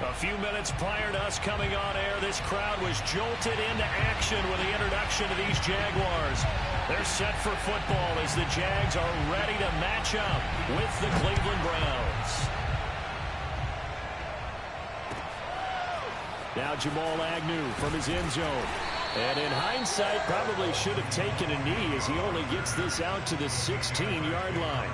A few minutes prior to us coming on air, this crowd was jolted into action with the introduction of these Jaguars. They're set for football as the Jags are ready to match up with the Cleveland Browns. Now Jamal Agnew from his end zone. And in hindsight, probably should have taken a knee as he only gets this out to the 16-yard line.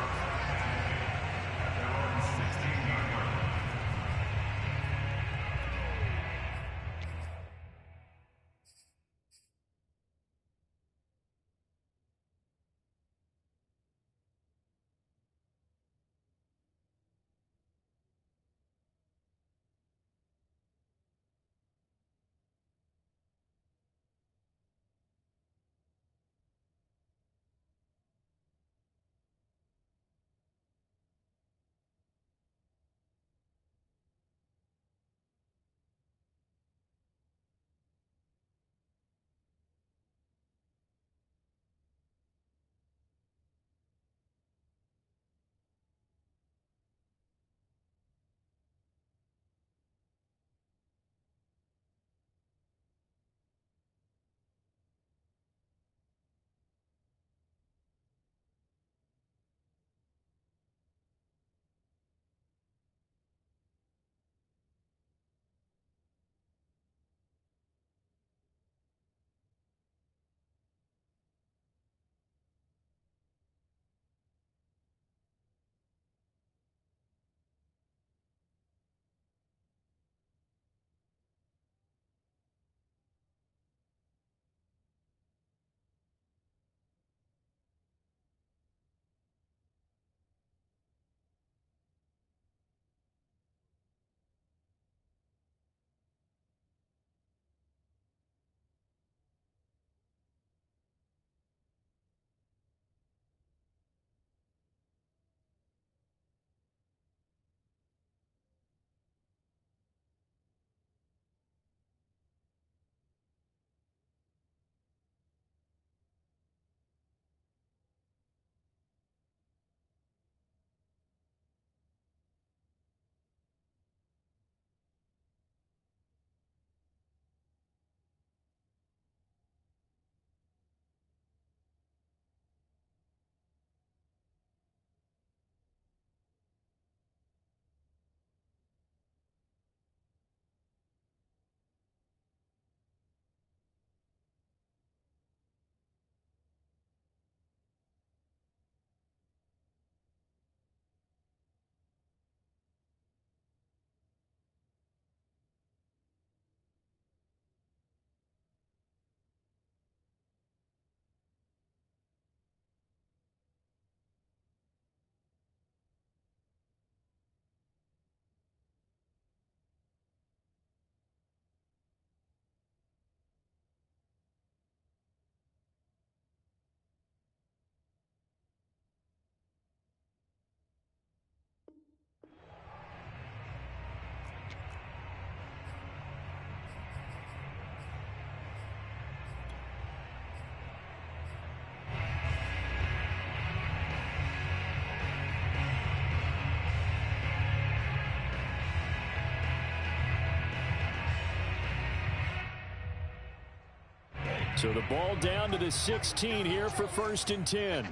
So the ball down to the 16 here for 1st and 10.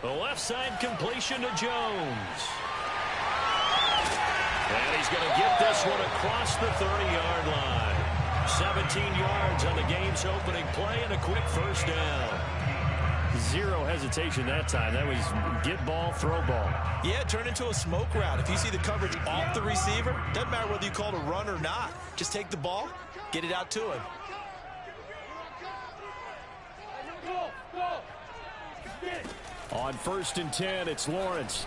The left side completion to Jones. And he's going to get this one across the 30-yard line. 17 yards on the game's opening play and a quick first down. Zero hesitation that time. That was get ball, throw ball. Yeah, turn into a smoke route. If you see the coverage off the receiver, doesn't matter whether you call it a run or not. Just take the ball, get it out to him. On 1st and 10, it's Lawrence.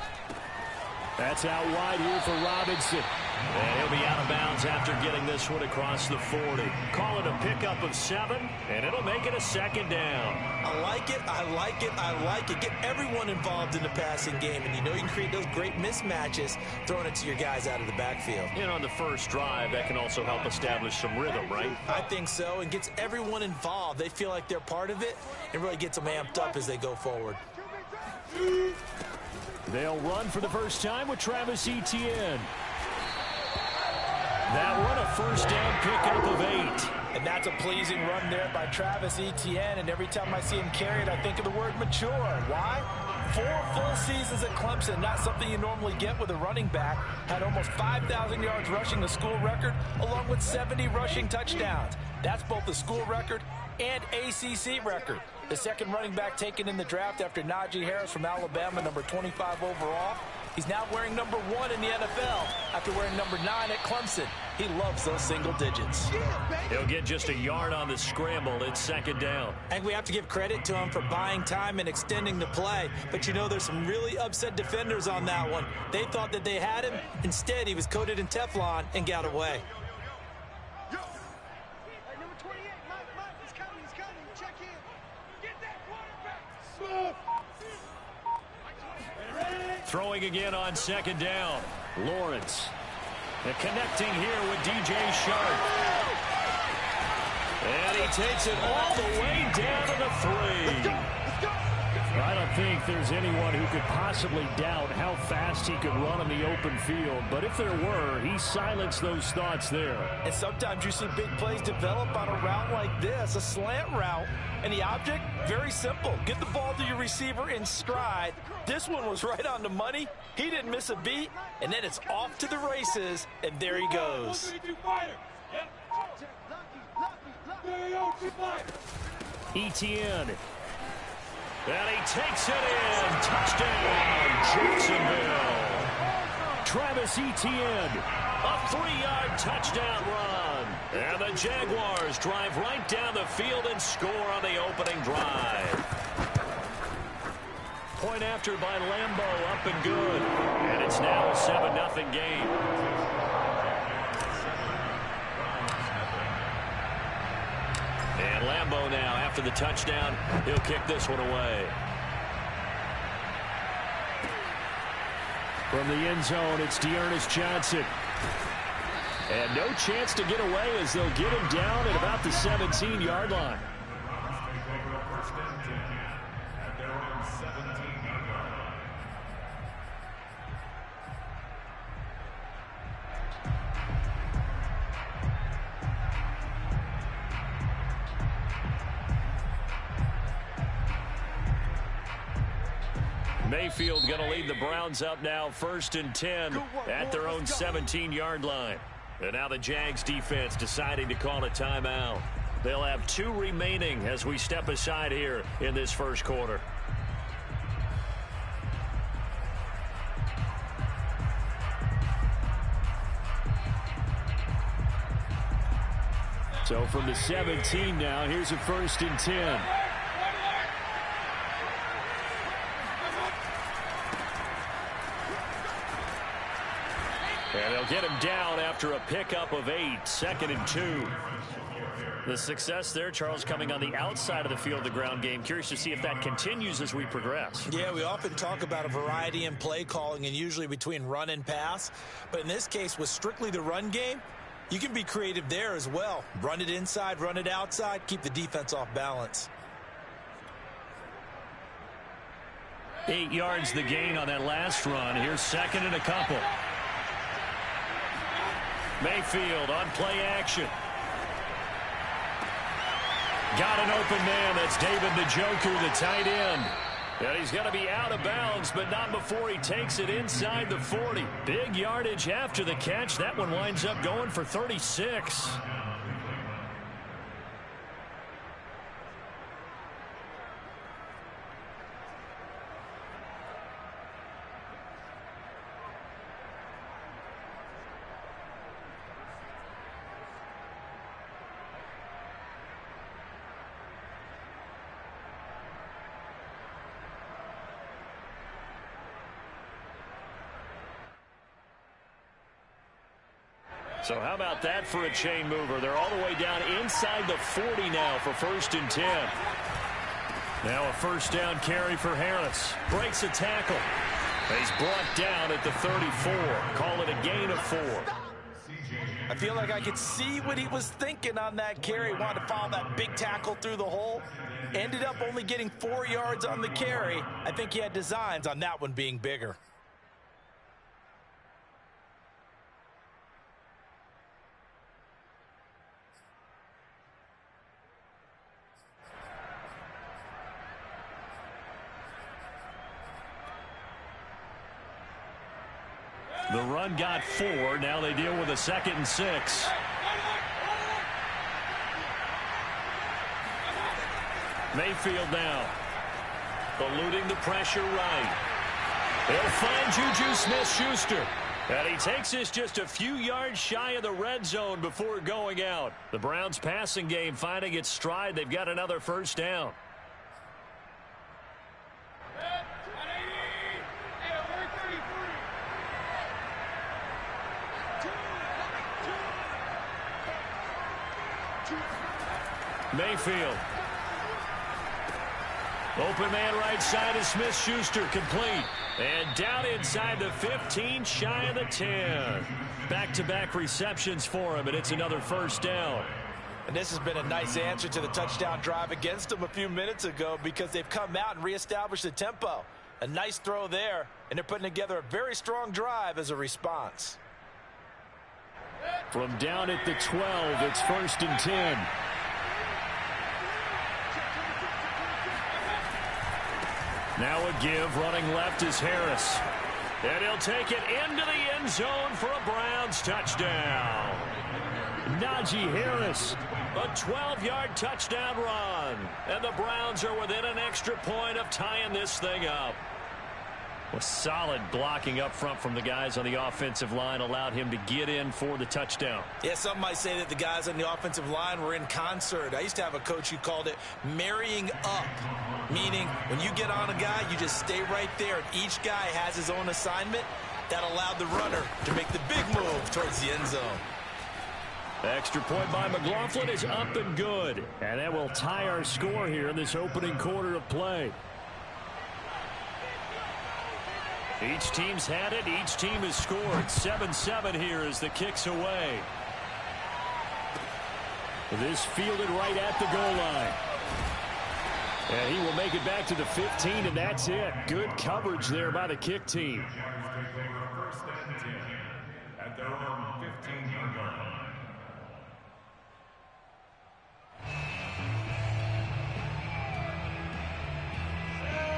That's out wide here for Robinson. And he'll be out of bounds after getting this one across the 40. Call it a pickup of 7, and it'll make it a 2nd down. I like it, I like it, I like it. Get everyone involved in the passing game, and you know you can create those great mismatches throwing it to your guys out of the backfield. And on the first drive, that can also help establish some rhythm, right? I think so, and gets everyone involved. They feel like they're part of it, and really gets them amped up as they go forward. They'll run for the first time with Travis Etienne. That one a first down pickup of 8. And that's a pleasing run there by Travis Etienne. And every time I see him carry it, I think of the word mature. Why? 4 full seasons at Clemson, not something you normally get with a running back. Had almost 5,000 yards rushing, the school record, along with 70 rushing touchdowns. That's both the school record and ACC record. The second running back taken in the draft after Najee Harris from Alabama, number 25 overall. He's now wearing number 1 in the NFL after wearing number 9 at Clemson. He loves those single digits. He'll get just a yard on the scramble. It's second down. And we have to give credit to him for buying time and extending the play. But you know, there's some really upset defenders on that one. They thought that they had him. Instead, he was coated in Teflon and got away. Throwing again on second down. Lawrence. And connecting here with DJ Shark. And he takes it all the way down to the 3. I don't think there's anyone who could possibly doubt how fast he could run on the open field. But if there were, he silenced those thoughts there. And sometimes you see big plays develop on a route like this, a slant route. And the object, very simple. Get the ball to your receiver in stride. This one was right on the money. He didn't miss a beat. And then it's off to the races. And there he goes. Etienne. And he takes it in. Touchdown, Jacksonville. Travis Etienne. A 3-yard touchdown run. And the Jaguars drive right down the field and score on the opening drive. Point after by Lambeau, up and good. And it's now a 7-0 game. And Lambeau now, after the touchdown, he'll kick this one away. From the end zone, it's Dearness Johnson. And no chance to get away as they'll get him down at about the 17-yard line. Mayfield going to lead the Browns up now, 1st and 10 at their own 17-yard line. And now the Jags defense deciding to call a timeout. They'll have 2 remaining as we step aside here in this first quarter. So from the 17 now, here's a 1st and 10. And they'll get him down after a pickup of 8, 2nd and 2. The success there, Charles, coming on the outside of the field, the ground game. Curious to see if that continues as we progress. Yeah, we often talk about a variety in play calling and usually between run and pass. But in this case, with strictly the run game, you can be creative there as well. Run it inside, run it outside, keep the defense off balance. 8 yards the gain on that last run. Here's 2nd and a couple. Mayfield on play action. Got an open man. That's David Njoku, the tight end. And he's going to be out of bounds, but not before he takes it inside the 40. Big yardage after the catch. That one winds up going for 36. So how about that for a chain mover? They're all the way down inside the 40 now for 1st and 10. Now a 1st down carry for Harris. Breaks a tackle. He's brought down at the 34. Call it a gain of 4. I feel like I could see what he was thinking on that carry. Wanted to follow that big tackle through the hole. Ended up only getting 4 yards on the carry. I think he had designs on that one being bigger. The run got 4. Now they deal with a 2nd and 6. Mayfield now. Eluding the pressure right. They'll find Juju Smith-Schuster. And he takes this just a few yards shy of the red zone before going out. The Browns passing game finding its stride. They've got another first down. Mayfield. Open man right side of Smith-Schuster, complete. And down inside the 15, shy of the 10. Back-to-back receptions for him, and it's another first down. And this has been a nice answer to the touchdown drive against them a few minutes ago because they've come out and reestablished the tempo. A nice throw there, and they're putting together a very strong drive as a response. From down at the 12, it's 1st and 10. Now a give, running left is Harris. And he'll take it into the end zone for a Browns touchdown. Najee Harris, a 12-yard touchdown run. And the Browns are within an extra point of tying this thing up. A solid blocking up front from the guys on the offensive line allowed him to get in for the touchdown. Yeah, some might say that the guys on the offensive line were in concert. I used to have a coach who called it marrying up, meaning when you get on a guy, you just stay right there, and each guy has his own assignment. That allowed the runner to make the big move towards the end zone. Extra point by McLaughlin is up and good. And that will tie our score here in this opening quarter of play. Each team's had it. Each team has scored. 7-7 here as the kick's away. This fielded right at the goal line. And he will make it back to the 15, and that's it. Good coverage there by the kick team. First and 10 at their own 15-yard line.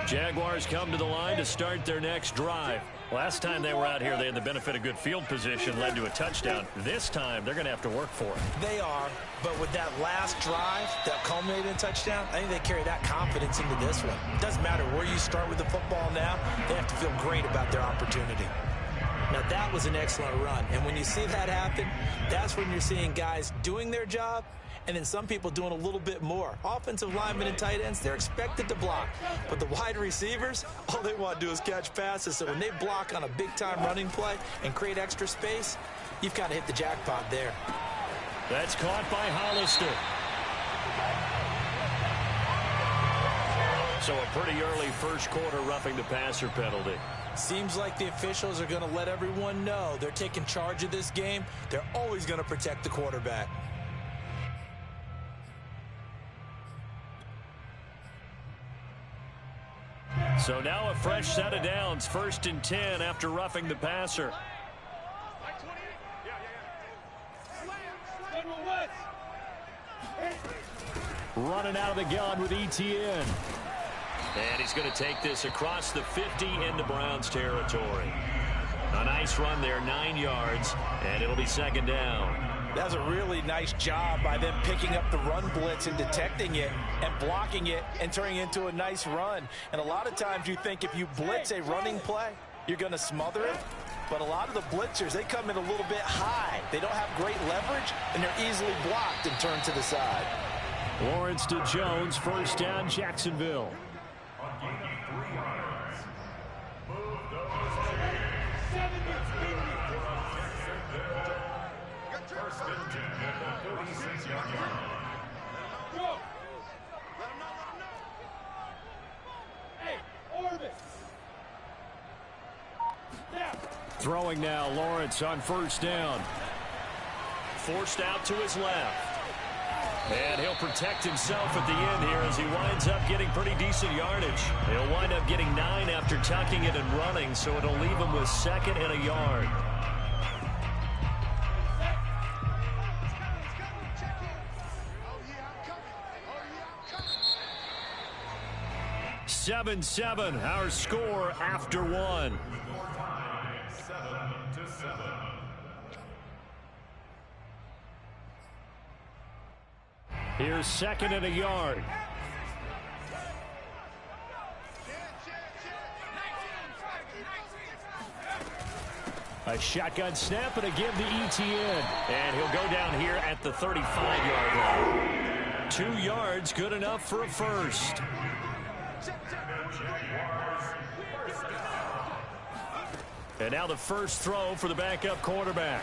Jaguars come to the line to start their next drive. Last time they were out here, they had the benefit of good field position, led to a touchdown. This time, they're going to have to work for it. They are, but with that last drive that culminated in a touchdown, I think they carry that confidence into this one. It doesn't matter where you start with the football now, they have to feel great about their opportunity. Now, that was an excellent run, and when you see that happen, that's when you're seeing guys doing their job, and then some people doing a little bit more. Offensive linemen and tight ends, they're expected to block. But the wide receivers, all they want to do is catch passes. So when they block on a big-time running play and create extra space, you've got to hit the jackpot there. That's caught by Hollister. So a pretty early first quarter roughing the passer penalty. Seems like the officials are going to let everyone know they're taking charge of this game. They're always going to protect the quarterback. So now a fresh set of downs, 1st and 10 after roughing the passer. Running out of the gun with ETN. And he's going to take this across the 50 into Browns territory. A nice run there, 9 yards, and it'll be 2nd down. That was a really nice job by them picking up the run blitz and detecting it and blocking it and turning it into a nice run. And a lot of times you think if you blitz a running play, you're going to smother it. But a lot of the blitzers, they come in a little bit high. They don't have great leverage, and they're easily blocked and turned to the side. Lawrence to Jones, 1st down, Jacksonville. Throwing now, Lawrence on 1st down. forced out to his left. And he'll protect himself at the end here as he winds up getting pretty decent yardage. He'll wind up getting 9 after tucking it and running, so it'll leave him with 2nd and a yard. 7-7, our score after 1. 7-7. Here's 2nd and a yard. A shotgun snap and a give to ETN. And he'll go down here at the 35-yard line. 2 yards, good enough for a first. And now the first throw for the backup quarterback.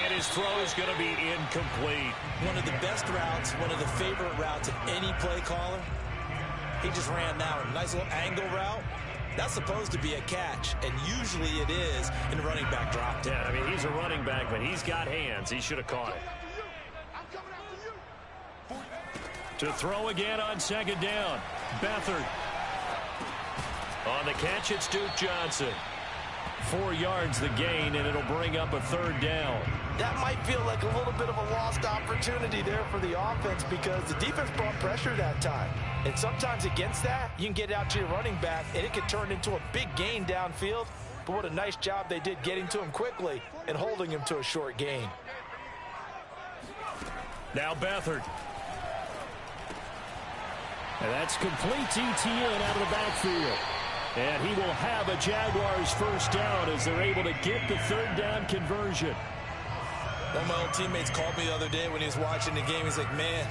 And his throw is going to be incomplete. One of the best routes, one of the favorite routes of any play caller. He just ran that one. Nice little angle route. That's supposed to be a catch, and usually it is in the running back drop. Yeah, I mean, he's a running back, but he's got hands. He should have caught it. To throw again on 2nd down. Beathard. On the catch, it's Duke Johnson. 4 yards the gain, and it'll bring up a 3rd down. That might feel like a little bit of a lost opportunity there for the offense because the defense brought pressure that time. And sometimes against that, you can get out to your running back, and it can turn into a big gain downfield. But what a nice job they did getting to him quickly and holding him to a short gain. Now Beathard. And that's complete to ETN out of the backfield. And he will have a Jaguars first down as they're able to get the 3rd down conversion. One of my old teammates called me the other day when he was watching the game. He's like, man,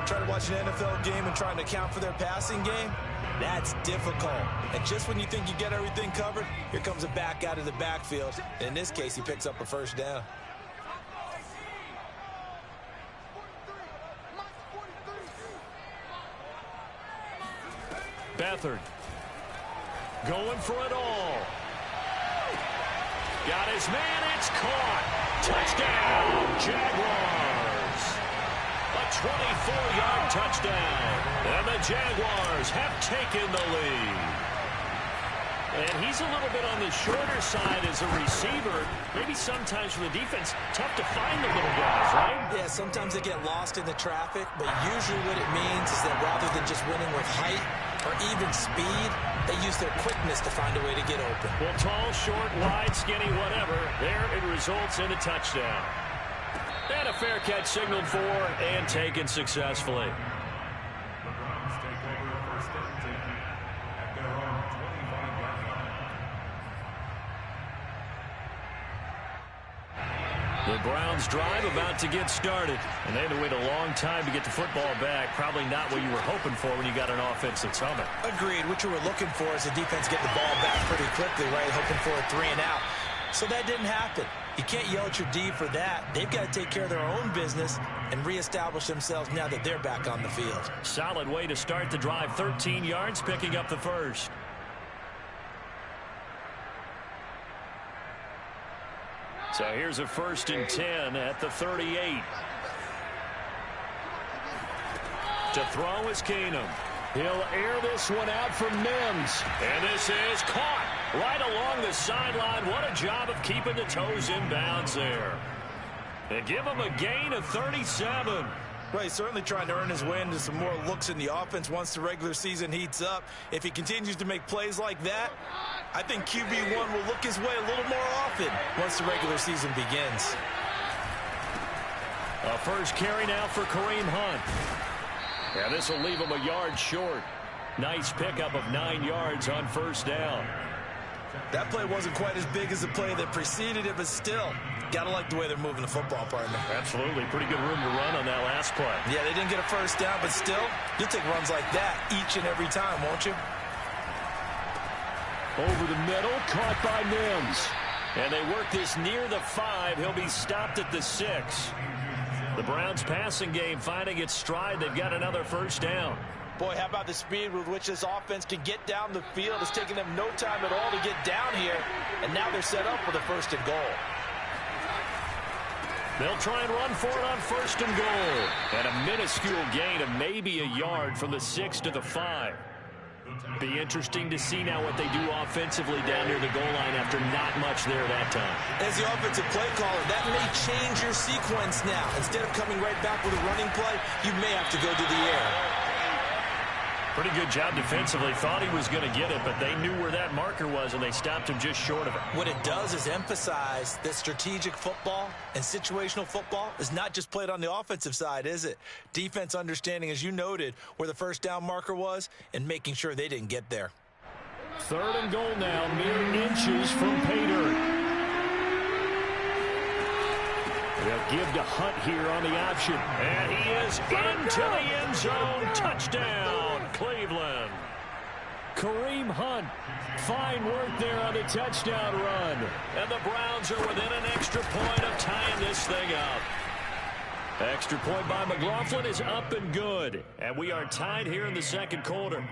trying to watch an NFL game and trying to account for their passing game, that's difficult. And just when you think you get everything covered, here comes a back out of the backfield. And in this case, he picks up a first down. Beathard. Going for it all. Got his man. It's caught. Touchdown, Jaguars. A 24-yard touchdown. And the Jaguars have taken the lead. And he's a little bit on the shorter side as a receiver. Maybe sometimes for the defense, tough to find the little guys, right? Yeah, sometimes they get lost in the traffic, but usually what it means is that rather than just winning with height or even speed, they use their quickness to find a way to get open. Well, tall, short, wide, skinny, whatever, there it results in a touchdown. And a fair catch signaled for and taken successfully. The Browns take over 1st and 10 at their own 25-yard line. The Browns drive about to get started. And they had to wait a long time to get the football back. Probably not what you were hoping for when you got an offense that's humming. Agreed. What you were looking for is the defense getting the ball back pretty quickly, right? Hoping for a 3 and out. So that didn't happen. You can't yell at your D for that. They've got to take care of their own business and reestablish themselves now that they're back on the field. Solid way to start the drive. 13 yards, picking up the first. So here's a 1st and 10 at the 38. To throw is Keenum. He'll air this one out for Mims. And this is caught right along the sideline. What a job of keeping the toes in bounds there. And give him a gain of 37. Well, he's certainly trying to earn his way into some more looks in the offense once the regular season heats up. If he continues to make plays like that, I think QB1 will look his way a little more often once the regular season begins. A first carry now for Kareem Hunt. Yeah, this will leave him a yard short. Nice pickup of 9 yards on 1st down. That play wasn't quite as big as the play that preceded it, but still, gotta like the way they're moving the football, partner. Absolutely. Pretty good room to run on that last play. Yeah, they didn't get a first down, but still, you'll take runs like that each and every time, won't you? Over the middle, caught by Mims. And they work this near the 5. He'll be stopped at the 6. The Browns passing game finding its stride. They've got another first down. Boy, how about the speed with which this offense can get down the field? It's taking them no time at all to get down here. And now they're set up for the 1st and goal. They'll try and run for it on 1st and goal. And a minuscule gain of maybe a yard from the 6 to the 5. Be interesting to see now what they do offensively down near the goal line after not much there that time. As the offensive play caller, that may change your sequence now. Instead of coming right back with a running play, you may have to go to the air. Pretty good job defensively. Thought he was going to get it, but they knew where that marker was, and they stopped him just short of it. What it does is emphasize that strategic football and situational football is not just played on the offensive side, is it? Defense understanding, as you noted, where the first down marker was and making sure they didn't get there. 3rd and goal now, mere inches from pay dirt. They'll give to Hunt here on the option. And he is into the end zone. Touchdown, Cleveland. Kareem Hunt, fine work there on the touchdown run. And the Browns are within an extra point of tying this thing up. Extra point by McLaughlin is up and good. And we are tied here in the 2nd quarter.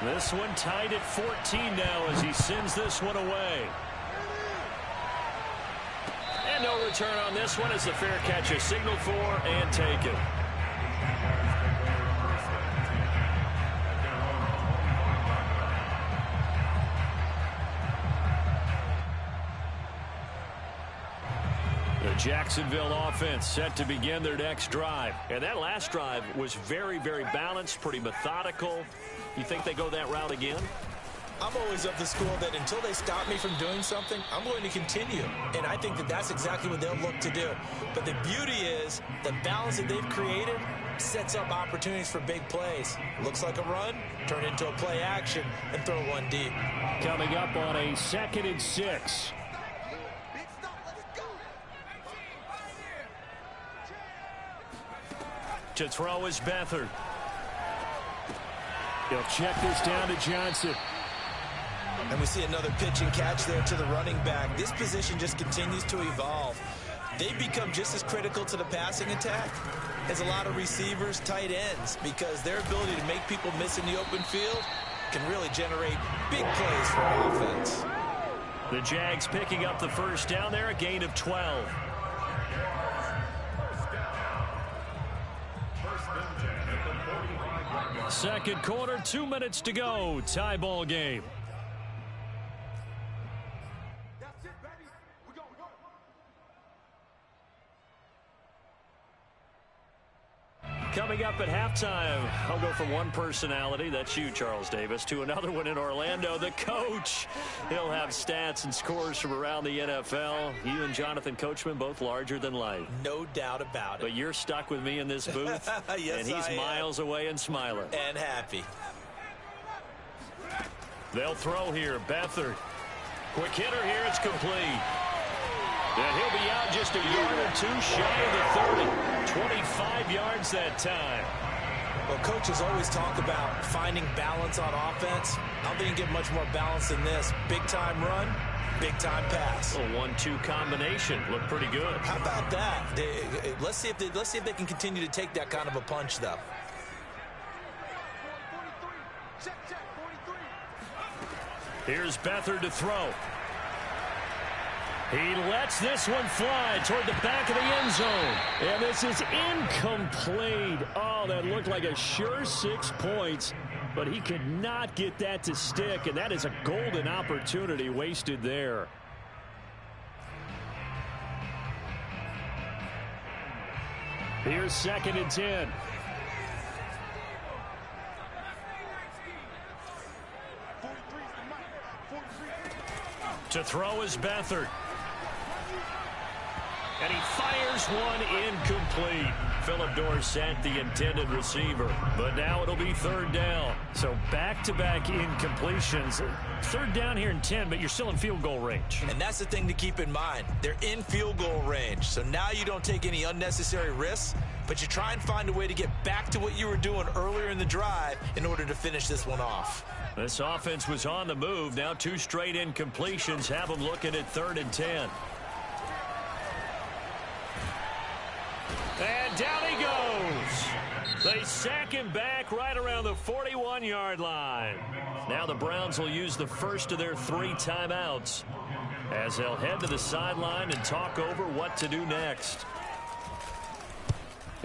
This one tied at 14 now as he sends this one away. And no return on this one as the fair catch is signaled for and taken. The Jacksonville offense set to begin their next drive. And that last drive was very, very balanced, pretty methodical. You think they go that route again? I'm always of the school that until they stop me from doing something, I'm going to continue. And I think that that's exactly what they'll look to do. But the beauty is the balance that they've created sets up opportunities for big plays. Looks like a run, turn it into a play action, and throw one deep. Coming up on a 2nd and 6. To throw is Beathard. He'll check this down to Johnson. And we see another pitch and catch there to the running back. This position just continues to evolve. They become just as critical to the passing attack as a lot of receivers, tight ends, because their ability to make people miss in the open field can really generate big plays for an offense. The Jags picking up the 1st down there, a gain of 12. Second quarter, 2 minutes to go. Tie ball game. Coming up at halftime, I'll go from one personality, that's you, Charles Davis, to another one in Orlando, the coach. He'll have stats and scores from around the NFL. You and Jonathan Coachman, both larger than life. No doubt about it. But you're stuck with me in this booth, yes, and he's miles away and smiling. And happy. They'll throw here, Beathard. Quick hitter here, it's complete. And he'll be out just a yard or two shy of the 30. 25 yards that time. Well, coaches always talk about finding balance on offense. I don't think you get much more balance than this. Big-time run, big-time pass. A 1-2 combination. Looked pretty good. How about that? Let's see if they can continue to take that kind of a punch, though. Here's Beathard to throw. He lets this one fly toward the back of the end zone. And this is incomplete. Oh, that looked like a sure 6 points. But he could not get that to stick. And that is a golden opportunity wasted there. Here's 2nd and 10. To throw is Beathard. And he fires one incomplete. Philip Dorsett, the intended receiver. But now it'll be 3rd down. So back-to-back incompletions. 3rd down here in 10, but you're still in field goal range. And that's the thing to keep in mind. They're in field goal range. So now you don't take any unnecessary risks, but you try and find a way to get back to what you were doing earlier in the drive in order to finish this one off. This offense was on the move. Now 2 straight incompletions have them looking at 3rd and 10. And down he goes. They sack him back right around the 41-yard line. Now the Browns will use the first of their 3 timeouts as they'll head to the sideline and talk over what to do next.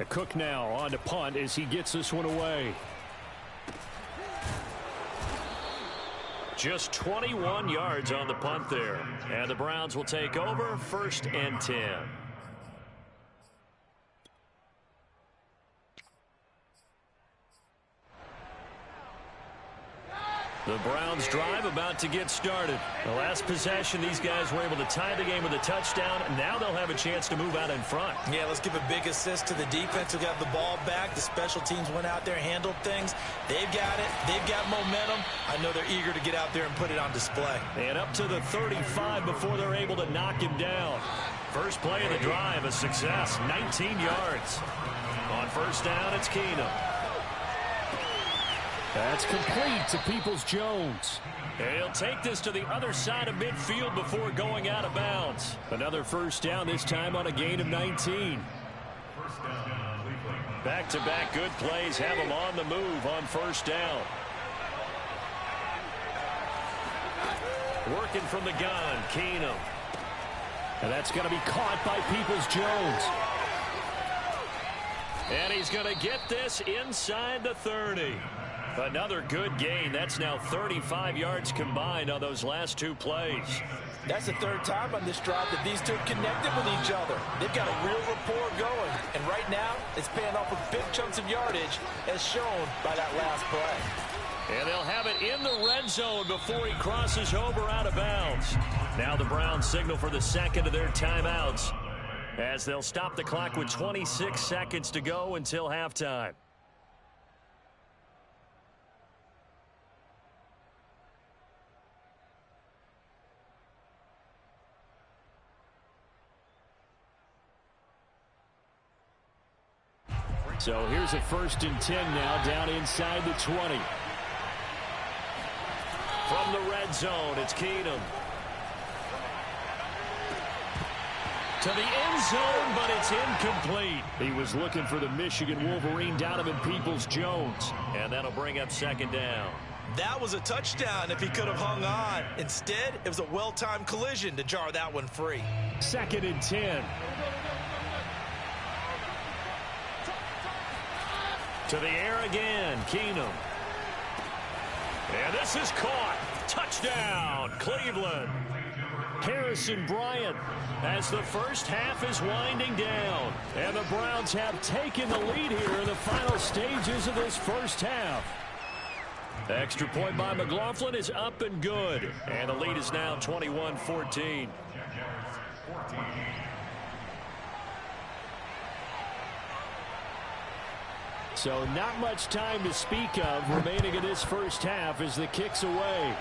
Cook now on to punt as he gets this one away. Just 21 yards on the punt there. And the Browns will take over 1st and 10. The Browns drive about to get started. The last possession, these guys were able to tie the game with a touchdown. Now they'll have a chance to move out in front. Yeah, let's give a big assist to the defense who got the ball back. The special teams went out there, handled things. They've got it. They've got momentum. I know they're eager to get out there and put it on display. And up to the 35 before they're able to knock him down. First play of the drive, a success, 19 yards. On 1st down, it's Keenum. That's complete to Peoples-Jones. He'll take this to the other side of midfield before going out of bounds. Another 1st down, this time on a gain of 19. Back-to-back good plays have him on the move on 1st down. Working from the gun, Keenum. And that's going to be caught by Peoples-Jones. And he's going to get this inside the 30. Another good gain. That's now 35 yards combined on those last 2 plays. That's the 3rd time on this drive that these two connected with each other. They've got a real rapport going. And right now, it's paying off with big chunks of yardage, as shown by that last play. And they'll have it in the red zone before he crosses over out of bounds. Now the Browns signal for the 2nd of their timeouts, as they'll stop the clock with 26 seconds to go until halftime. So here's a 1st and 10 now, down inside the 20. From the red zone, it's Keenum. To the end zone, but it's incomplete. He was looking for the Michigan Wolverine, Donovan Peoples-Jones. And that'll bring up 2nd down. That was a touchdown if he could have hung on. Instead, it was a well-timed collision to jar that one free. 2nd and 10. To the air again, Keenum. And this is caught. Touchdown, Cleveland. Harrison Bryant, as the first half is winding down. And the Browns have taken the lead here in the final stages of this 1st half. The extra point by McLaughlin is up and good. And the lead is now 21-14. So not much time to speak of remaining in this 1st half as the kick's away.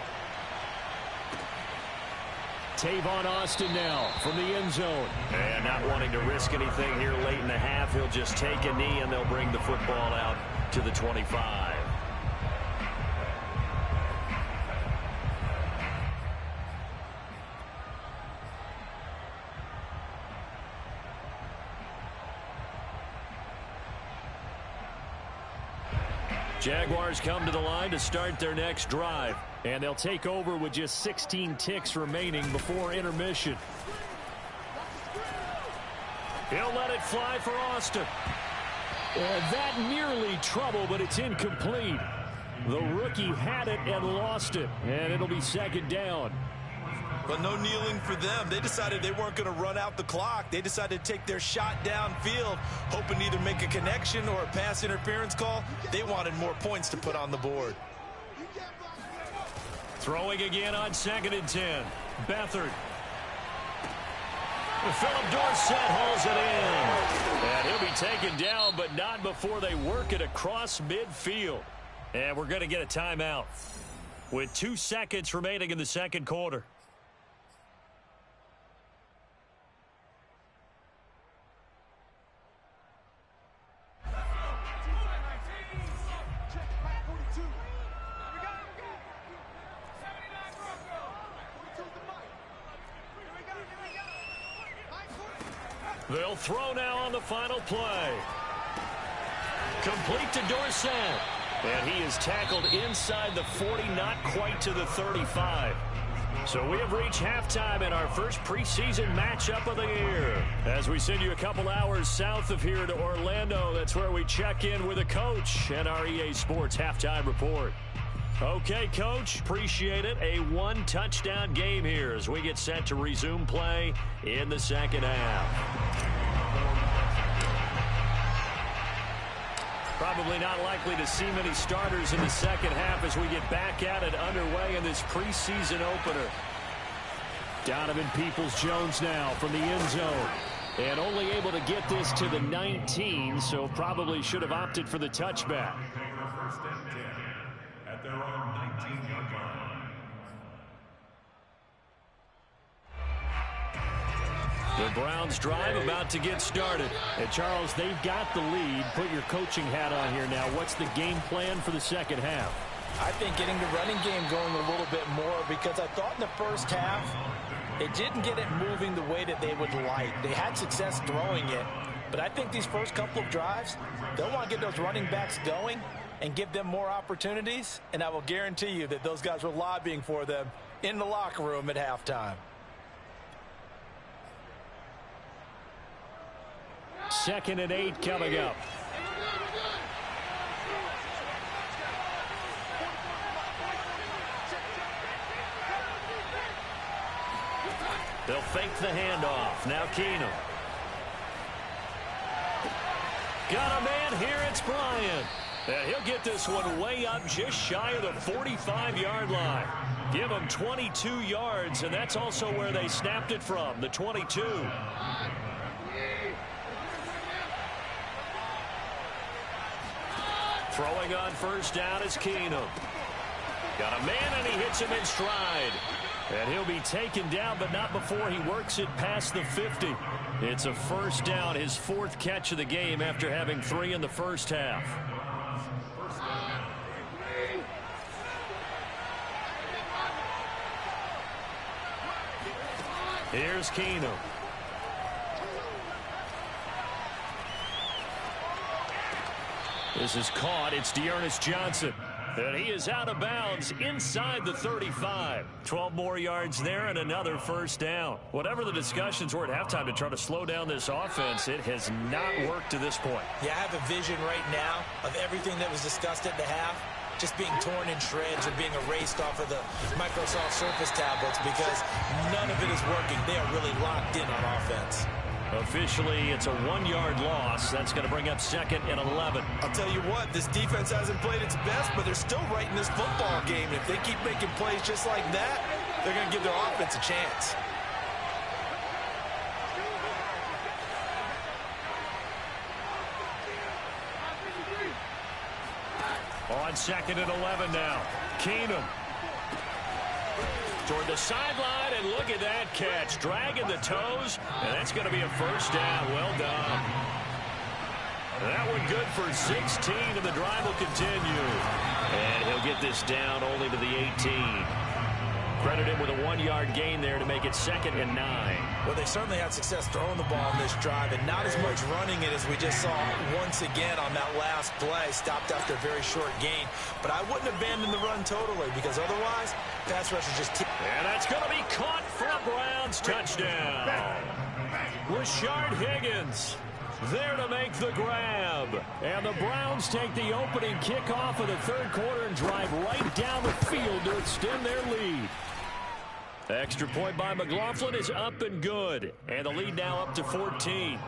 Tavon Austin now from the end zone. And not wanting to risk anything here late in the half, he'll just take a knee and they'll bring the football out to the 25. Jaguars come to the line to start their next drive. And they'll take over with just 16 ticks remaining before intermission. He'll let it fly for Austin. And that nearly trouble, but it's incomplete. The rookie had it and lost it. And it'll be 2nd down. But no kneeling for them. They decided they weren't going to run out the clock. They decided to take their shot downfield, hoping to either make a connection or a pass interference call. They wanted more points to put on the board. Throwing again on 2nd and 10. Beathard. Philip Dorsett hauls it in. And he'll be taken down, but not before they work it across midfield. And we're going to get a timeout with 2 seconds remaining in the 2nd quarter. They'll throw now on the final play. Complete to Dorsett. And he is tackled inside the 40, not quite to the 35. So we have reached halftime in our first preseason matchup of the year. As we send you a couple hours south of here to Orlando, that's where we check in with a coach and our EA Sports halftime report. Okay, Coach, appreciate it. A one-touchdown game here as we get set to resume play in the second half. Probably not likely to see many starters in the second half as we get back at it underway in this preseason opener. Donovan Peoples-Jones now from the end zone. And only able to get this to the 19, so probably should have opted for the touchback. First and 10 at their own 19-yard line. The Browns drive about to get started. And Charles, they've got the lead. Put your coaching hat on here now. What's the game plan for the second half? I think getting the running game going a little bit more, because I thought in the first half they didn't get it moving the way that they would like. They had success throwing it, but I think these first couple of drives, they'll want to get those running backs going and give them more opportunities, and I will guarantee you that those guys were lobbying for them in the locker room at halftime. Second and 8 coming up. They'll fake the handoff. Now Keenum. Got a man here. It's Bryant. And he'll get this one way up just shy of the 45-yard line. Give him 22 yards, and that's also where they snapped it from, the 22. Throwing on first down is Keenum. Got a man, and he hits him in stride. And he'll be taken down, but not before he works it past the 50. It's a first down, his fourth catch of the game after having 3 in the first half. Here's Keenum. This is caught. It's Dearness Johnson. And he is out of bounds inside the 35. 12 more yards there and another first down. Whatever the discussions were at halftime to try to slow down this offense, it has not worked to this point. Yeah, I have a vision right now of everything that was discussed at the half just being torn in shreds or being erased off of the Microsoft Surface tablets, because none of it is working. They are really locked in on offense. Officially, it's a 1-yard loss. That's going to bring up second and 11. I'll tell you what, this defense hasn't played its best, but they're still right in this football game. If they keep making plays just like that, they're going to give their offense a chance. On second and 11 now. Keenum. Toward the sideline, and look at that catch. Dragging the toes, and that's going to be a first down. Well done. That one good for 16, and the drive will continue. And he'll get this down only to the 18. Credit him with a 1-yard gain there to make it second and 9. Well, they certainly had success throwing the ball in this drive, and not as much running it as we just saw once again on that last play. Stopped after a very short gain. But I wouldn't abandon the run totally, because otherwise, pass rush is just... And that's going to be caught for a Browns touchdown. Rashard Higgins there to make the grab. And the Browns take the opening kickoff of the third quarter and drive right down the field to extend their lead. Extra point by McLaughlin is up and good. And the lead now up to 14.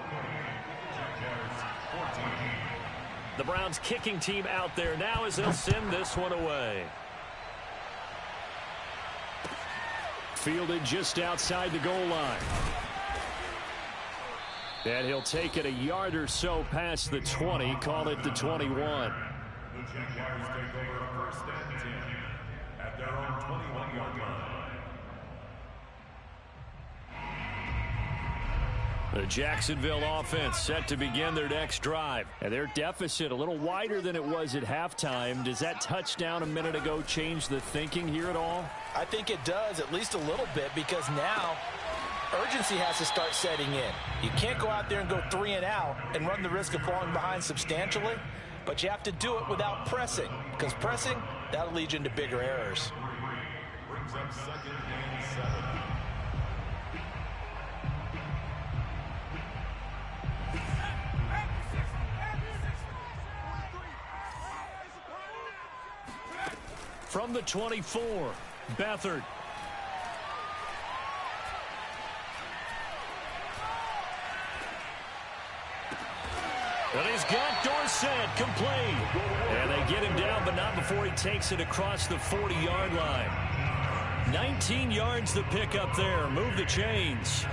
The Browns kicking team out there now as they'll send this one away. Fielded just outside the goal line. And he'll take it a yard or so past the 20, call it the 21. The Jaguars take over first and 10 at their own 21-yard line. The Jacksonville offense set to begin their next drive. And their deficit a little wider than it was at halftime. Does that touchdown a minute ago change the thinking here at all? I think it does, at least a little bit, because now urgency has to start setting in. You can't go out there and go 3 and out and run the risk of falling behind substantially. but you have to do it without pressing, because pressing, that'll lead you into bigger errors. Brings up 2nd and 7. From the 24, Beathard. And he's got Dorsett complete. And they get him down, but not before he takes it across the 40-yard line. 19 yards to pick up there. Move the chains.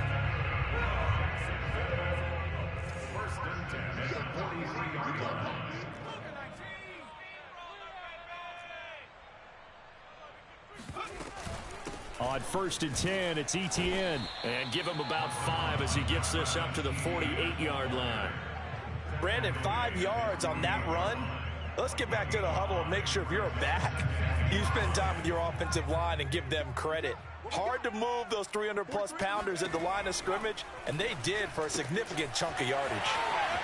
First and 10 at the 43-yard line. On 1st and 10, it's Etienne. And give him about 5 as he gets this up to the 48-yard line. Brandon, 5 yards on that run. Let's get back to the huddle and make sure if you're a back, you spend time with your offensive line and give them credit. Hard to move those 300-plus pounders at the line of scrimmage, and they did for a significant chunk of yardage.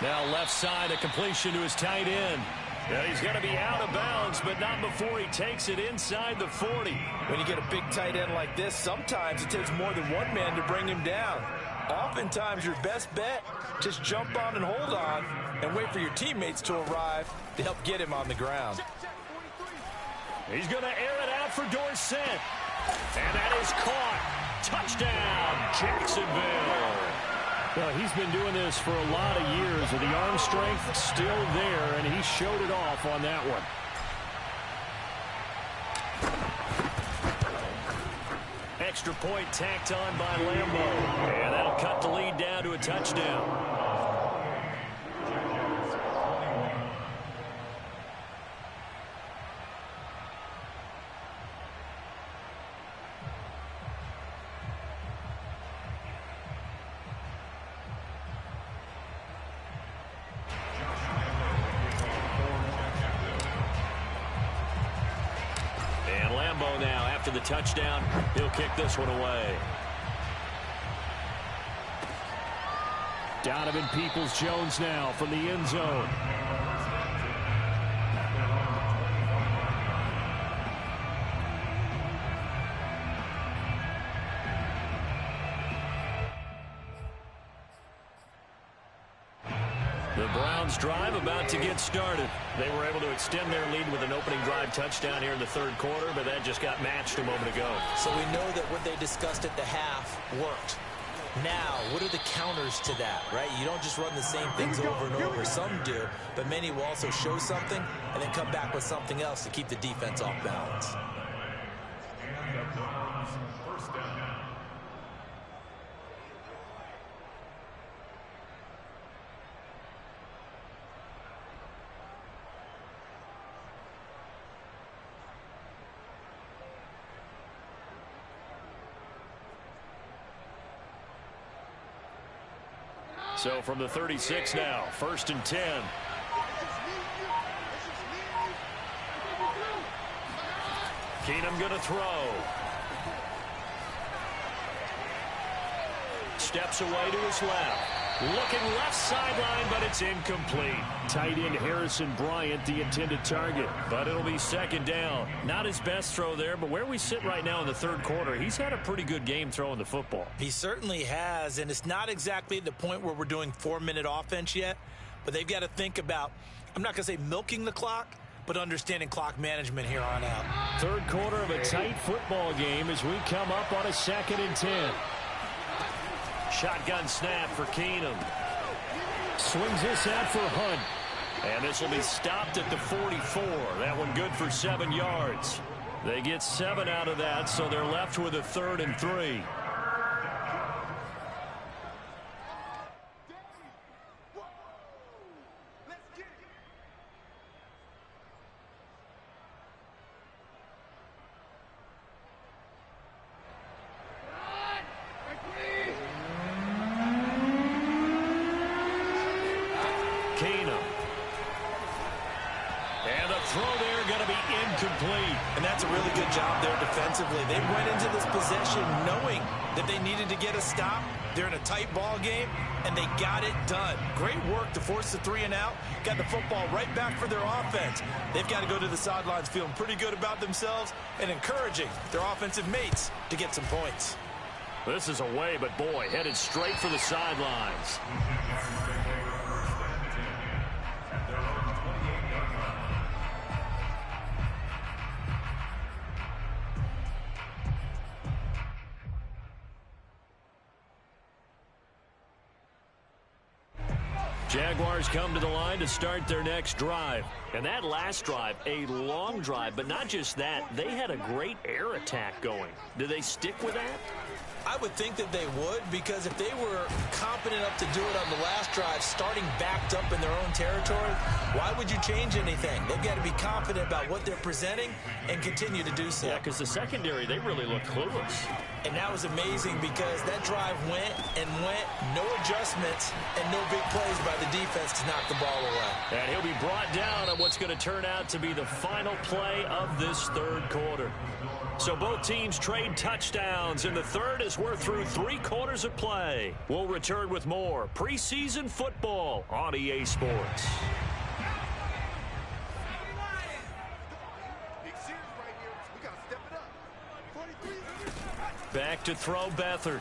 Now left side, a completion to his tight end. Yeah, he's going to be out of bounds, but not before he takes it inside the 40. When you get a big tight end like this, sometimes it takes more than one man to bring him down. Oftentimes, your best bet, just jump on and hold on and wait for your teammates to arrive to help get him on the ground. He's going to air it out for Dorsett. And that is caught. Touchdown, Jacksonville. Well, he's been doing this for a lot of years, with the arm strength still there, and he showed it off on that one. Extra point tacked on by Lambo. And that'll cut the lead down to a touchdown. Now after the touchdown, he'll kick this one away. Donovan Peoples-Jones now from the end zone. The Browns drive about to get started. They were able to extend their lead with an opening drive touchdown here in the 3rd quarter, but that just got matched a moment ago. So we know that what they discussed at the half worked. Now, what are the counters to that, right? You don't just run the same things over and over. Some do, but many will also show something and then come back with something else to keep the defense off balance. And the Browns first down. So from the 36 now, 1st and 10. Keenum going to throw. Steps away to his left. Looking left sideline, but it's incomplete. Tight end Harrison Bryant, the intended target. But it'll be 2nd down. Not his best throw there, but where we sit right now in the 3rd quarter, he's had a pretty good game throwing the football. He certainly has, and it's not exactly the point where we're doing 4-minute offense yet, but they've got to think about, I'm not going to say milking the clock, but understanding clock management here on out. 3rd quarter of a tight football game as we come up on a 2nd and 10. Shotgun snap for Keenum. Swings this out for Hunt. And this will be stopped at the 44. That one good for 7 yards. They get 7 out of that, so they're left with a 3rd and 3. Keenum. And the throw there are going to be incomplete. And that's a really good job there defensively. They went into this possession knowing that they needed to get a stop. They're in a tight ball game, and they got it done. Great work to force the 3 and out. Got the football right back for their offense. They've got to go to the sidelines feeling pretty good about themselves and encouraging their offensive mates to get some points. This is away, but boy, headed straight for the sidelines. Jaguars come to the line to start their next drive. And that last drive, a long drive, but not just that. They had a great air attack going. Do they stick with that? I would think that they would, because if they were confident enough to do it on the last drive, starting backed up in their own territory, why would you change anything? They've got to be confident about what they're presenting and continue to do so. Yeah, because the secondary, they really look clueless. And that was amazing because that drive went and went, no adjustments, and no big plays by the defense to knock the ball away. And he'll be brought down on what's going to turn out to be the final play of this third quarter. So both teams trade touchdowns in the third as we're through 3 quarters of play. We'll return with more preseason football on EA Sports. Back to throw Beathard.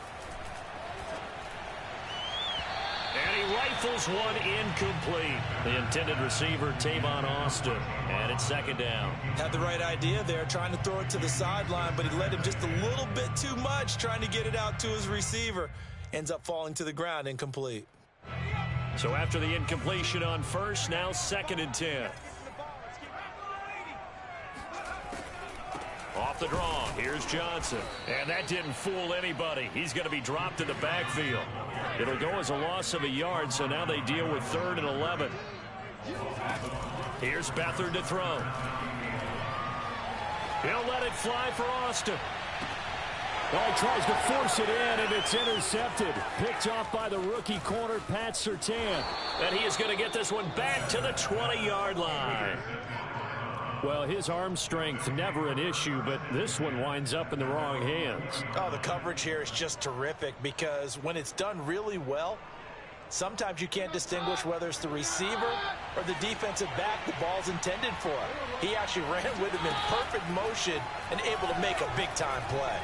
And he rifles one incomplete. The intended receiver, Tavon Austin. And it's second down. Had the right idea there, trying to throw it to the sideline, but he let him just a little bit too much, trying to get it out to his receiver. Ends up falling to the ground, incomplete. So after the incompletion on first, now 2nd and 10. Off the draw, here's Johnson. And that didn't fool anybody. He's going to be dropped in the backfield. It'll go as a loss of a yard, so now they deal with 3rd and 11. Here's Beathard to throw. He'll let it fly for Austin. Well, he tries to force it in, and it's intercepted. Picked off by the rookie corner, Pat Surtain. And he is going to get this one back to the 20-yard line. Well, his arm strength, never an issue, but this one winds up in the wrong hands. Oh, the coverage here is just terrific because when it's done really well, sometimes you can't distinguish whether it's the receiver or the defensive back the ball's intended for. He actually ran with him in perfect motion and able to make a big-time play.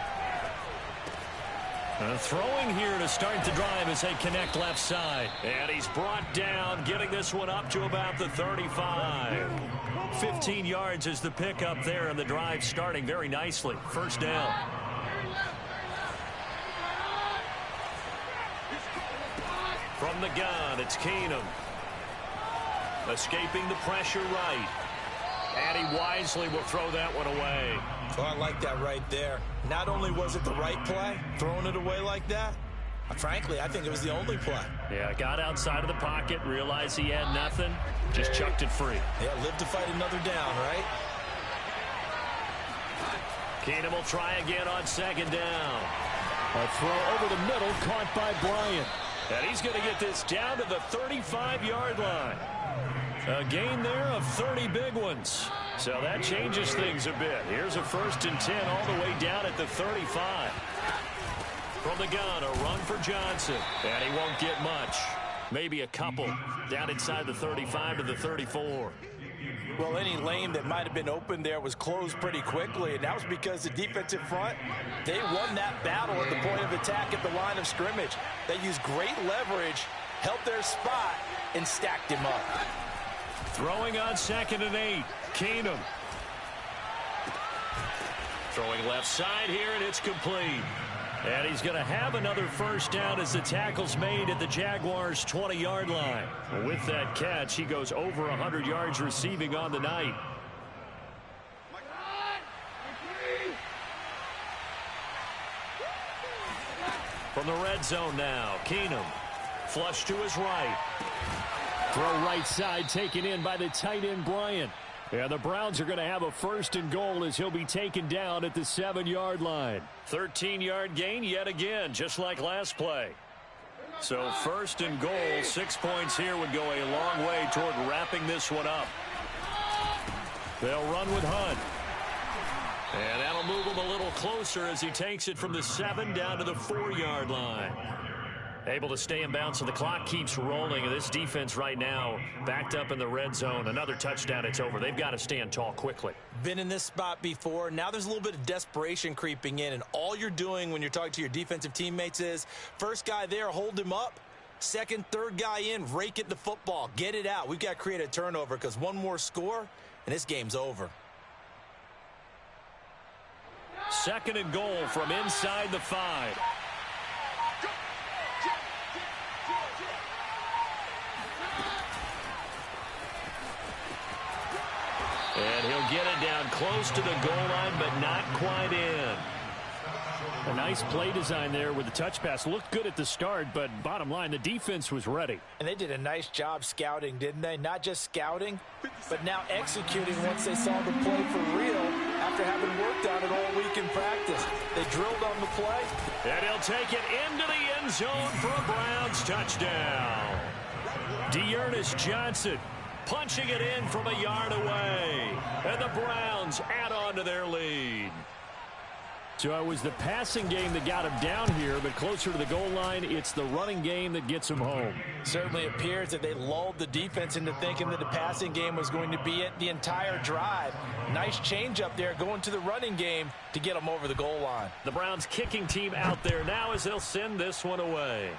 Throwing here to start the drive as they connect left side. And he's brought down, getting this one up to about the 35. 15 yards is the pickup there, and the drive starting very nicely. First down. From the gun, it's Keenum. Escaping the pressure right. And he wisely will throw that one away. Oh, I like that right there. Not only was it the right play, throwing it away like that, frankly, I think it was the only play. Yeah, got outside of the pocket, realized he had nothing, just chucked it free. Yeah, live to fight another down, right? Keenum will try again on 2nd down. A throw over the middle, caught by Bryant. And he's going to get this down to the 35-yard line. A gain there of 30 big ones. So that changes things a bit. Here's a 1st and 10 all the way down at the 35. From the gun, a run for Johnson. And he won't get much. Maybe a couple. Down inside the 35 to the 34. Well, any lane that might have been open there was closed pretty quickly, and that was because the defensive front, they won that battle at the point of attack at the line of scrimmage. They used great leverage, held their spot, and stacked him up. Throwing on 2nd and 8. Keenum. Throwing left side here, and it's complete. And he's going to have another first down as the tackle's made at the Jaguars' 20-yard line. With that catch, he goes over 100 yards receiving on the night. From the red zone now, Keenum. Flush to his right. Throw right side taken in by the tight end Bryant. And the Browns are going to have a 1st and goal as he'll be taken down at the 7-yard line. 13-yard gain yet again, just like last play. So 1st and goal, 6 points here would go a long way toward wrapping this one up. They'll run with Hunt. And that'll move him a little closer as he takes it from the 7 down to the 4-yard line. Able to stay in bounds, so the clock keeps rolling. And this defense right now backed up in the red zone. Another touchdown, it's over. They've got to stand tall quickly. Been in this spot before. Now there's a little bit of desperation creeping in. And all you're doing when you're talking to your defensive teammates is, first guy there, hold him up. Second, third guy in, rake it the football. Get it out. We've got to create a turnover because one more score, and this game's over. 2nd and goal from inside the 5. And he'll get it down close to the goal line, but not quite in. A nice play design there with the touch pass. Looked good at the start, but bottom line, the defense was ready. And they did a nice job scouting, didn't they? Not just scouting, but now executing once they saw the play for real after having worked on it all week in practice. They drilled on the play. And he'll take it into the end zone for a Browns touchdown. Dearness Johnson punching it in from a yard away. And the Browns add on to their lead. So it was the passing game that got him down here, but closer to the goal line, it's the running game that gets him home. Certainly appears that they lulled the defense into thinking that the passing game was going to be it the entire drive. Nice change up there going to the running game to get them over the goal line. The Browns kicking team out there now as they'll send this one away.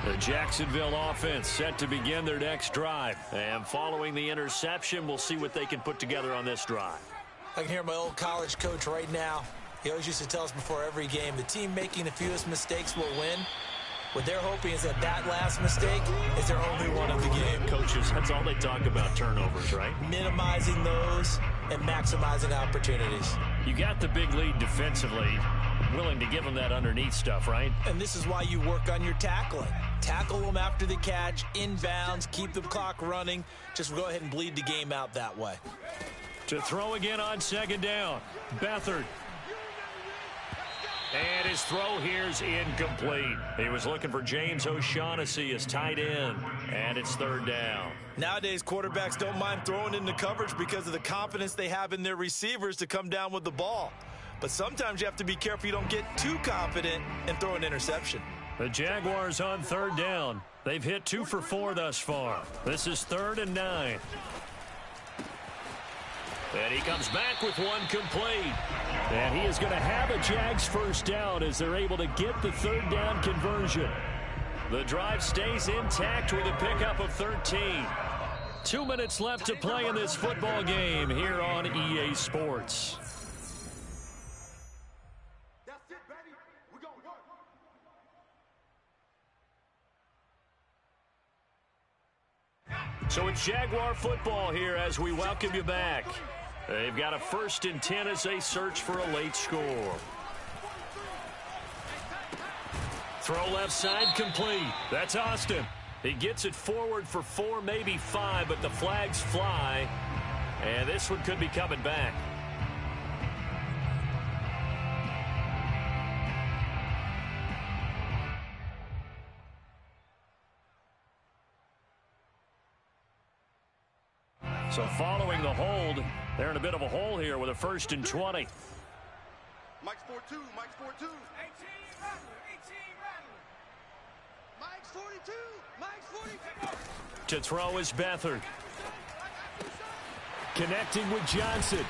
The Jacksonville offense set to begin their next drive. And following the interception, we'll see what they can put together on this drive. I can hear my old college coach right now. He always used to tell us before every game, the team making the fewest mistakes will win. What they're hoping is that last mistake is their only one of the game. Coaches, that's all they talk about, turnovers, right? Minimizing those and maximizing opportunities. You got the big lead defensively. Willing to give them that underneath stuff, right? And this is why you work on your tackling. Tackle them after the catch, inbounds, keep the clock running. Just go ahead and bleed the game out that way. To throw again on 2nd down. Beathard. And his throw here's incomplete. He was looking for James O'Shaughnessy as tight end. And it's 3rd down. Nowadays, quarterbacks don't mind throwing into coverage because of the confidence they have in their receivers to come down with the ball. But sometimes you have to be careful you don't get too confident and throw an interception. The Jaguars on 3rd down. They've hit 2 for 4 thus far. This is 3rd and 9. And he comes back with one complete. And he is going to have a Jags first down as they're able to get the 3rd down conversion. The drive stays intact with a pickup of 13. 2 minutes left to play in this football game here on EA Sports. So it's Jaguar football here as we welcome you back. They've got a 1st and 10 as they search for a late score. Throw left side complete. That's Austin. He gets it forward for 4, maybe 5, but the flags fly. And this one could be coming back. So following the hold, they're in a bit of a hole here with a 1st and 20. Mike's 4-2, Mike's 4-2. 18 Rattler, Mike's 42, Mike's 42. To throw is Beathard. Connecting with Johnson.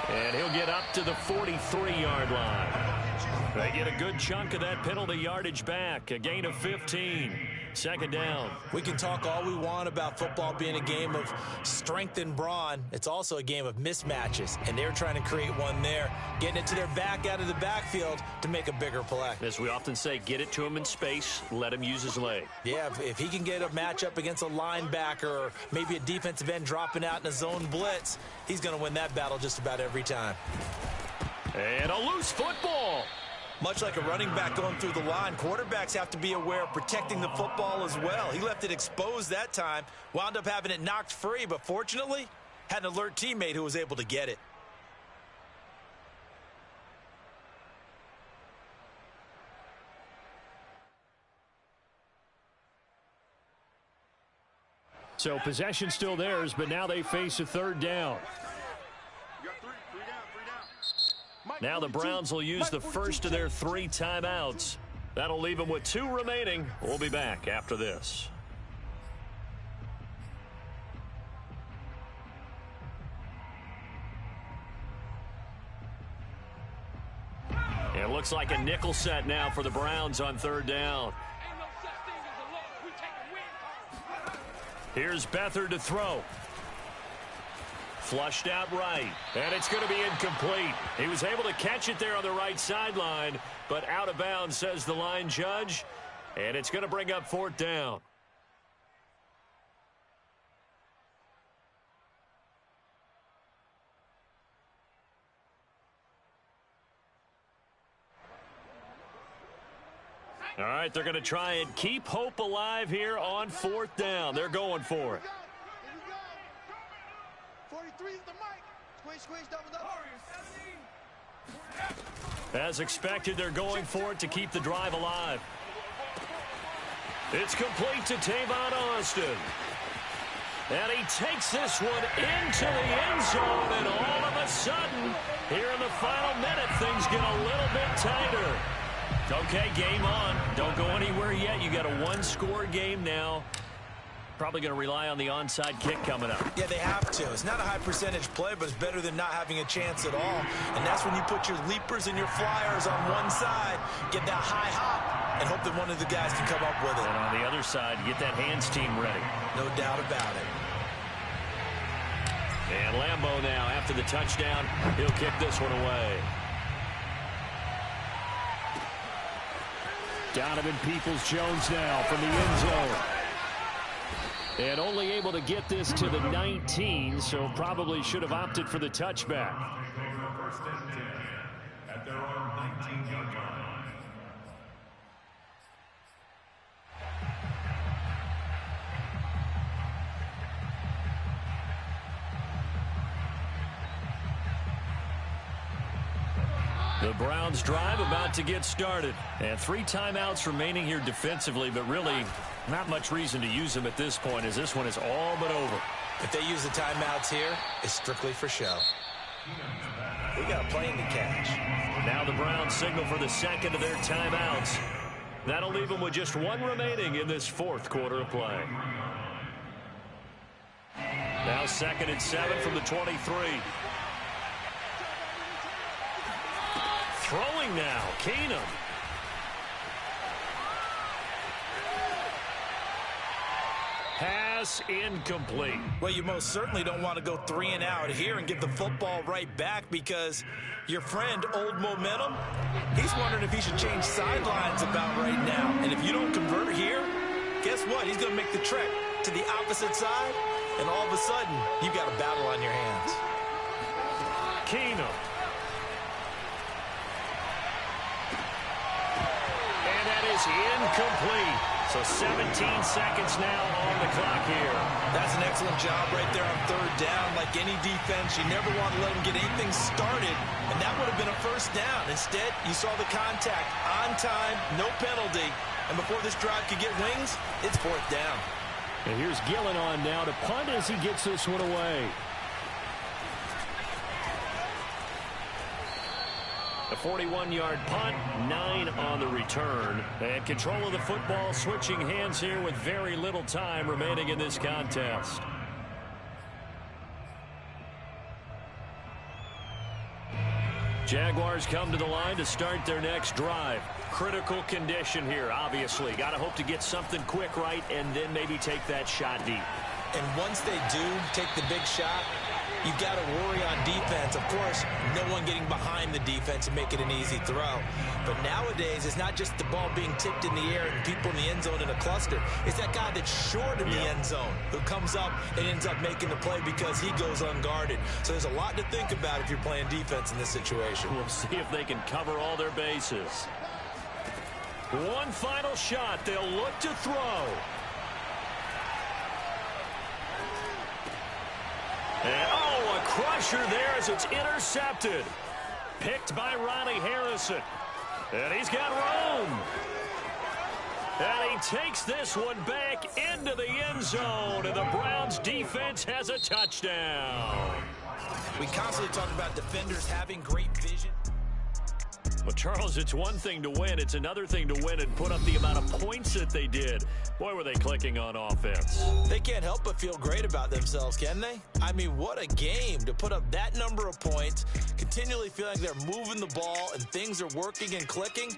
And he'll get up to the 43-yard line. They get a good chunk of that penalty yardage back. A gain of 15. 2nd down. We can talk all we want about football being a game of strength and brawn. It's also a game of mismatches, and they're trying to create one there, getting it to their back out of the backfield to make a bigger play. As we often say, get it to him in space, let him use his leg. Yeah, if he can get a matchup against a linebacker or maybe a defensive end dropping out in a zone blitz, he's going to win that battle just about every time. And a loose football. Much like a running back going through the line, quarterbacks have to be aware of protecting the football as well. He left it exposed that time, wound up having it knocked free, but fortunately, had an alert teammate who was able to get it. So possession still theirs, but now they face a third down. You got three down. Now the Browns will use the first of their 3 timeouts. That'll leave them with 2 remaining. We'll be back after this. It looks like a nickel set now for the Browns on third down. Here's Beathard to throw. Flushed out right, and it's going to be incomplete. He was able to catch it there on the right sideline, but out of bounds, says the line judge, and it's going to bring up 4th down. All right, they're going to try and keep hope alive here on 4th down. They're going for it. 43 is the mic. Squish, squish, double, double. As expected, they're going for it to keep the drive alive. It's complete to Tavon Austin. And he takes this one into the end zone, and all of a sudden, here in the final minute, things get a little bit tighter. Okay, game on. Don't go anywhere yet. You got a 1-score game now. Probably going to rely on the onside kick coming up. Yeah, they have to. It's not a high percentage play, but it's better than not having a chance at all. And that's when you put your leapers and your flyers on one side, get that high hop, and hope that one of the guys can come up with it. And on the other side, get that hands team ready. No doubt about it. And Lambeau now, after the touchdown, he'll kick this one away. Donovan Peoples-Jones now from the end zone. And only able to get this to the 19, so probably should have opted for the touchback. First and 10 at their own 19-yard line. The Browns drive about to get started. And 3 timeouts remaining here defensively, but really not much reason to use them at this point, as this one is all but over. If they use the timeouts here, it's strictly for show. We got a plane to catch. Now the Browns signal for the second of their timeouts. That'll leave them with just 1 remaining in this 4th quarter of play. Now 2nd and 7 from the 23. Throwing now, Keenum. Pass incomplete. Well, you most certainly don't want to go 3 and out here and get the football right back, because your friend, Old Momentum, he's wondering if he should change sidelines about right now. And if you don't convert here, guess what? He's going to make the trek to the opposite side, and all of a sudden, you've got a battle on your hands. Keenum. And that is incomplete. So 17 seconds now on the clock here. That's an excellent job right there on 3rd down. Like any defense, you never want to let them get anything started, and that would have been a 1st down. Instead, you saw the contact on time, no penalty, and before this drive could get wings, it's 4th down. And here's Gillen on now to punt as he gets this one away. A 41-yard punt, 9 on the return. And control of the football switching hands here with very little time remaining in this contest. Jaguars come to the line to start their next drive. Critical condition here, obviously. Got to hope to get something quick right and then maybe take that shot deep. And once they do take the big shot, You've got to worry on defense. Of course, no one getting behind the defense and make it an easy throw. But nowadays, it's not just the ball being tipped in the air and people in the end zone in a cluster. It's that guy that's short in the end zone who comes up and ends up making the play because he goes unguarded. So there's a lot to think about if you're playing defense in this situation. We'll see if they can cover all their bases. One final shot. They'll look to throw. And, oh, a crusher there as it's intercepted. Picked by Ronnie Harrison. And he's got room. And he takes this one back into the end zone. And the Browns defense has a touchdown. We constantly talk about defenders having great vision. Well, Charles, it's one thing to win. It's another thing to win and put up the amount of points that they did. Boy, were they clicking on offense. They can't help but feel great about themselves, can they? I mean, what a game to put up that number of points, continually feeling like they're moving the ball and things are working and clicking.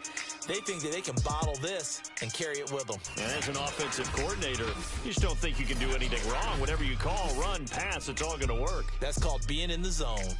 They think that they can bottle this and carry it with them. And as an offensive coordinator, you just don't think you can do anything wrong. Whatever you call, run, pass, it's all going to work. That's called being in the zone.